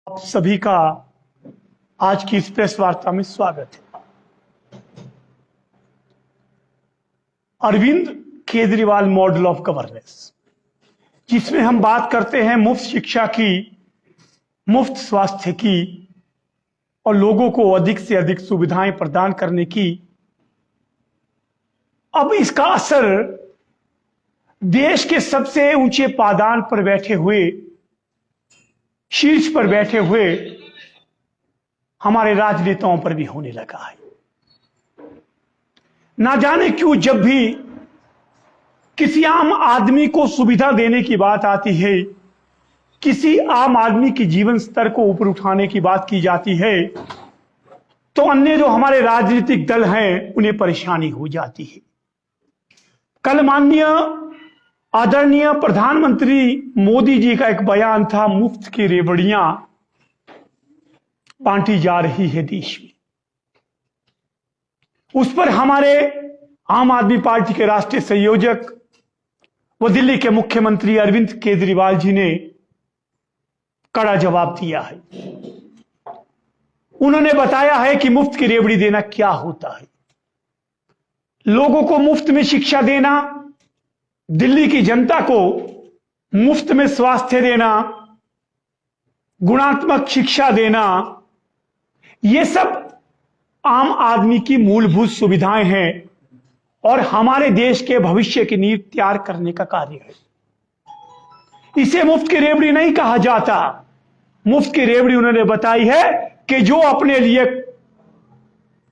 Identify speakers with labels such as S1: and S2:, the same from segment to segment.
S1: आप सभी का आज की इस प्रेस वार्ता में स्वागत है। Arvind Kejriwal model of governance, जिसमें हम बात करते हैं मुफ्त शिक्षा की, मुफ्त स्वास्थ्य की और लोगों को अधिक से अधिक सुविधाएं प्रदान करने की। अब इसका असर देश के सबसे ऊंचे पायदान पर बैठे हुए, शीर्ष पर बैठे हुए हमारे राजनेताओं पर भी होने लगा है। ना जाने क्यों जब भी किसी आम आदमी को सुविधा देने की बात आती है, किसी आम आदमी के जीवन स्तर को ऊपर उठाने की बात की जाती है, तो अन्य जो हमारे राजनीतिक दल हैं उन्हें परेशानी हो जाती है। कल माननीय आदरणीय प्रधानमंत्री मोदी जी का एक बयान था, मुफ्त की रेवड़ियां बांटी जा रही है देश में। उस पर हमारे आम आदमी पार्टी के राष्ट्रीय संयोजक व दिल्ली के मुख्यमंत्री अरविंद केजरीवाल जी ने कड़ा जवाब दिया है। उन्होंने बताया है कि मुफ्त की रेवड़ी देना क्या होता है। लोगों को मुफ्त में शिक्षा देना, दिल्ली की जनता को मुफ्त में स्वास्थ्य देना, गुणात्मक शिक्षा देना, ये सब आम आदमी की मूलभूत सुविधाएं हैं और हमारे देश के भविष्य की नींव तैयार करने का कार्य है। इसे मुफ्त की रेवड़ी नहीं कहा जाता। मुफ्त की रेवड़ी उन्होंने बताई है कि जो अपने लिए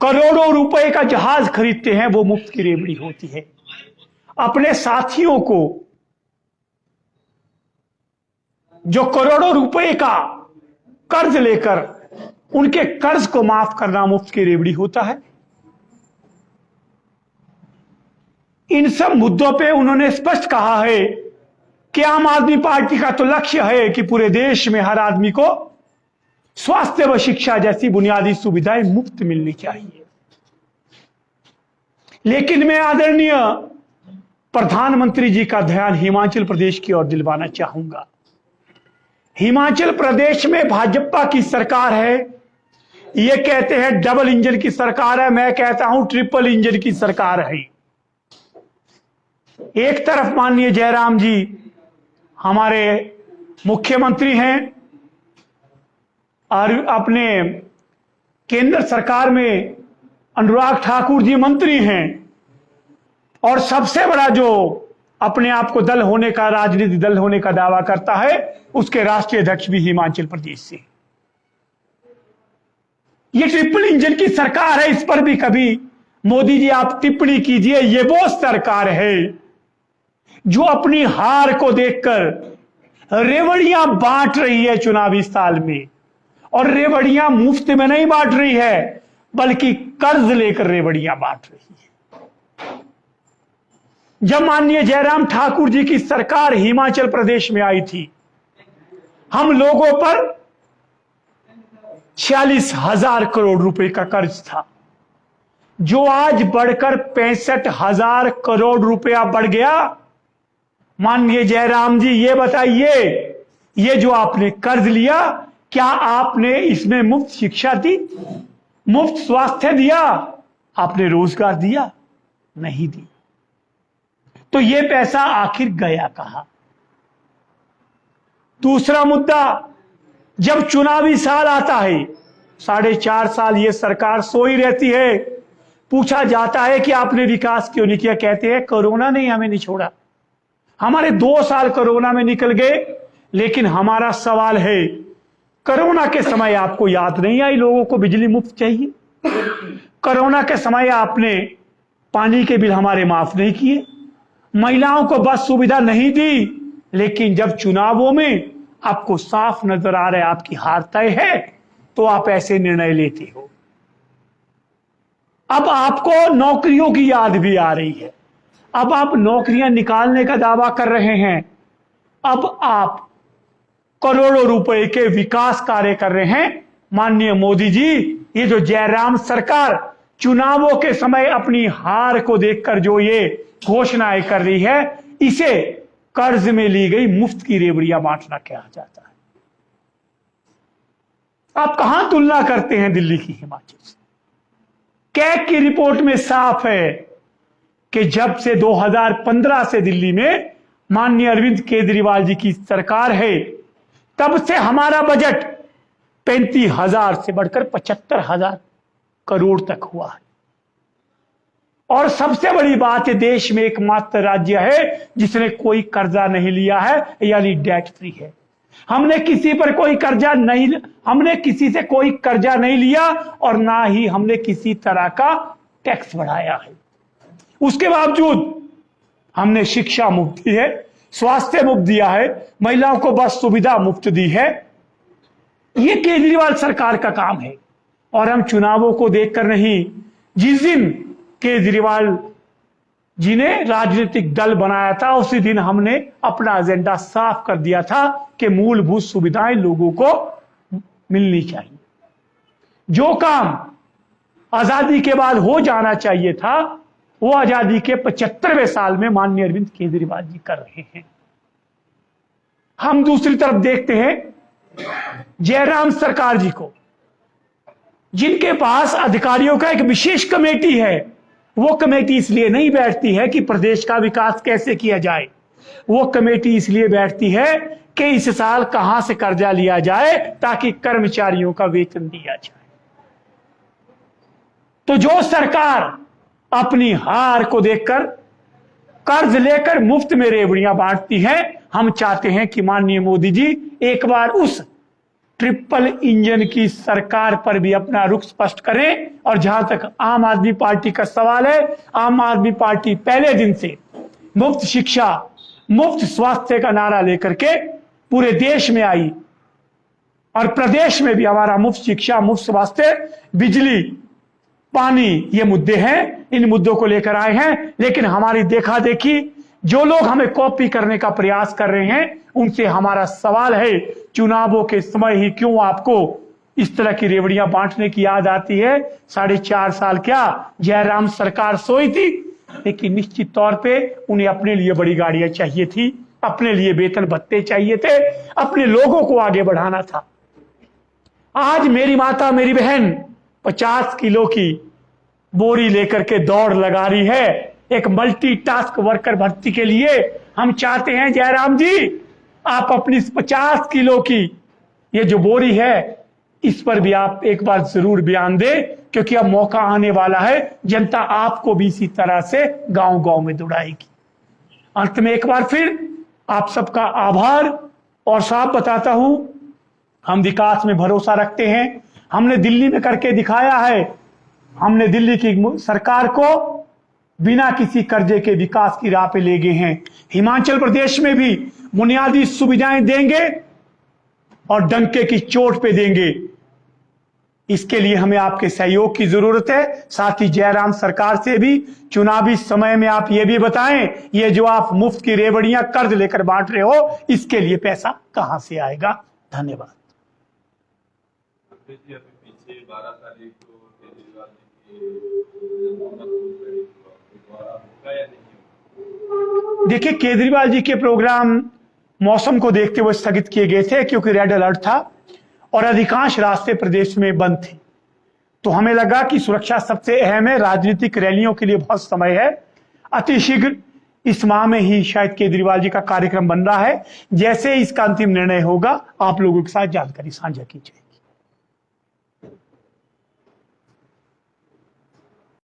S1: करोड़ों रुपए का जहाज खरीदते हैं वो मुफ्त की रेवड़ी होती है। अपने साथियों को जो करोड़ों रुपए का कर्ज लेकर उनके कर्ज को माफ करना मुफ्त की रेवड़ी होता है। इन सब मुद्दों पे उन्होंने स्पष्ट कहा है कि आम आदमी पार्टी का तो लक्ष्य है कि पूरे देश में हर आदमी को स्वास्थ्य व शिक्षा जैसी बुनियादी सुविधाएं मुफ्त मिलनी चाहिए। लेकिन मैं आदरणीय प्रधानमंत्री जी का ध्यान हिमाचल प्रदेश की ओर दिलवाना चाहूंगा। हिमाचल प्रदेश में भाजपा की सरकार है। ये कहते हैं डबल इंजन की सरकार है, मैं कहता हूं ट्रिपल इंजन की सरकार है। एक तरफ माननीय जयराम जी हमारे मुख्यमंत्री हैं और अपने केंद्र सरकार में अनुराग ठाकुर जी मंत्री हैं, और सबसे बड़ा जो अपने आप को दल होने का, राजनीतिक दल होने का दावा करता है, उसके राष्ट्रीय अध्यक्ष भी हिमाचल प्रदेश से। ये ट्रिपल इंजन की सरकार है, इस पर भी कभी मोदी जी आप टिप्पणी कीजिए। ये वो सरकार है जो अपनी हार को देखकर रेवड़ियां बांट रही है चुनावी साल में, और रेवड़ियां मुफ्त में नहीं बांट रही है बल्कि कर्ज लेकर रेवड़ियां बांट रही है। जब माननीय जयराम ठाकुर जी की सरकार हिमाचल प्रदेश में आई थी, हम लोगों पर 46,000 करोड़ रुपए का कर्ज था, जो आज बढ़कर 65,000 करोड़ रुपया बढ़ गया। माननीय जयराम जी ये बताइए, ये जो आपने कर्ज लिया, क्या आपने इसमें मुफ्त शिक्षा दी, मुफ्त स्वास्थ्य दिया, आपने रोजगार दिया? नहीं दी। तो ये पैसा आखिर गया कहां? दूसरा मुद्दा, जब चुनावी साल आता है, 4.5 साल ये सरकार सोई रहती है। पूछा जाता है कि आपने विकास क्यों नहीं किया, कहते हैं कोरोना ने हमें नहीं छोड़ा। हमारे 2 साल कोरोना में निकल गए, लेकिन हमारा सवाल है, कोरोना के समय आपको याद नहीं आई लोगों को बिजली मुफ्त चाहिए? कोरोना के समय आपने पानी के बिल हमारे माफ नहीं किए, महिलाओं को बस सुविधा नहीं दी। लेकिन जब चुनावों में आपको साफ नजर आ रहा है आपकी हार तय है, तो आप ऐसे निर्णय लेते हो। अब आपको नौकरियों की याद भी आ रही है। अब आप नौकरियां निकालने का दावा कर रहे हैं। अब आप करोड़ों रुपए के विकास कार्य कर रहे हैं। माननीय मोदी जी, ये जो जयराम सरकार चुनावों के समय अपनी हार को देखकर जो ये घोषणाएं कर रही है, इसे कर्ज में ली गई मुफ्त की रेवड़ियां बांटना कहा जाता है। आप कहां तुलना करते हैं दिल्ली की हिमाचल से? कैग की रिपोर्ट में साफ है कि जब से 2015 से दिल्ली में माननीय अरविंद केजरीवाल जी की सरकार है, तब से हमारा बजट 35,000 से बढ़कर 75,000 करोड़ तक हुआ है। और सबसे बड़ी बात है, देश में एकमात्र राज्य है जिसने कोई कर्जा नहीं लिया है, यानी डेट फ्री है। हमने किसी से कोई कर्जा नहीं लिया और ना ही हमने किसी तरह का टैक्स बढ़ाया है। उसके बावजूद हमने शिक्षा मुफ्त दी है, स्वास्थ्य मुफ्त दिया है, महिलाओं को बस सुविधा मुफ्त दी है। ये केजरीवाल सरकार का काम है। और हम चुनावों को देखकर नहीं, जिस दिन केजरीवाल जी ने राजनीतिक दल बनाया था उसी दिन हमने अपना एजेंडा साफ कर दिया था कि मूलभूत सुविधाएं लोगों को मिलनी चाहिए। जो काम आजादी के बाद हो जाना चाहिए था वो आजादी के 75वें साल में माननीय अरविंद केजरीवाल जी कर रहे हैं। हम दूसरी तरफ देखते हैं जयराम सरकार जी को, जिनके पास अधिकारियों का एक विशेष कमेटी है। वो कमेटी इसलिए नहीं बैठती है कि प्रदेश का विकास कैसे किया जाए, वो कमेटी इसलिए बैठती है कि इस साल कहां से कर्जा लिया जाए ताकि कर्मचारियों का वेतन दिया जाए। तो जो सरकार अपनी हार को देखकर कर्ज लेकर मुफ्त में रेवड़ियां बांटती है, हम चाहते हैं कि माननीय मोदी जी एक बार उस ट्रिपल इंजन की सरकार पर भी अपना रुख स्पष्ट करें। और जहां तक आम आदमी पार्टी का सवाल है, आम आदमी पार्टी पहले दिन से मुफ्त शिक्षा, मुफ्त स्वास्थ्य का नारा लेकर के पूरे देश में आई और प्रदेश में भी हमारा मुफ्त शिक्षा, मुफ्त स्वास्थ्य, बिजली, पानी, ये मुद्दे हैं। इन मुद्दों को लेकर आए हैं, लेकिन हमारी देखा देखी जो लोग हमें कॉपी करने का प्रयास कर रहे हैं उनसे हमारा सवाल है, चुनावों के समय ही क्यों आपको इस तरह की रेवड़ियां बांटने की याद आती है? 4.5 साल क्या जयराम सरकार सोई थी, लेकिन निश्चित तौर पे उन्हें अपने लिए बड़ी गाड़ियां चाहिए थी, अपने लिए वेतन भत्ते चाहिए थे, अपने लोगों को आगे बढ़ाना था। आज मेरी माता, मेरी बहन 50 किलो की बोरी लेकर के दौड़ लगा रही है एक मल्टीटास्क वर्कर भर्ती के लिए। हम चाहते हैं जयराम जी आप अपनी 50 किलो की ये जो बोरी है इस पर भी आप एक बार जरूर बयान दें, क्योंकि अब मौका आने वाला है, जनता आपको भी इसी तरह से गांव गांव में दौड़ाएगी। अंत में एक बार फिर आप सबका आभार और साफ बताता हूं, हम विकास में भरोसा रखते हैं। हमने दिल्ली में करके दिखाया है, हमने दिल्ली की सरकार को बिना किसी कर्जे के विकास की राह पे ले गए हैं। हिमाचल प्रदेश में भी बुनियादी सुविधाएं देंगे और डंके की चोट पे देंगे। इसके लिए हमें आपके सहयोग की जरूरत है। साथ ही जयराम सरकार से भी चुनावी समय में आप ये भी बताएं, ये जो आप मुफ्त की रेवड़ियां कर्ज लेकर बांट रहे हो, इसके लिए पैसा कहां से आएगा? धन्यवाद।
S2: पीछे 12 तारीख को केजरीवाल जी
S1: देखिए, केजरीवाल जी के प्रोग्राम मौसम को देखते हुए स्थगित किए गए थे, क्योंकि रेड अलर्ट था और अधिकांश रास्ते प्रदेश में बंद थे। तो हमें लगा कि सुरक्षा सबसे अहम है, राजनीतिक रैलियों के लिए बहुत समय है। अतिशीघ्र इस माह में ही शायद केजरीवाल जी का कार्यक्रम बन रहा है। जैसे इसका अंतिम निर्णय होगा आप लोगों के साथ जानकारी साझा कीजिए।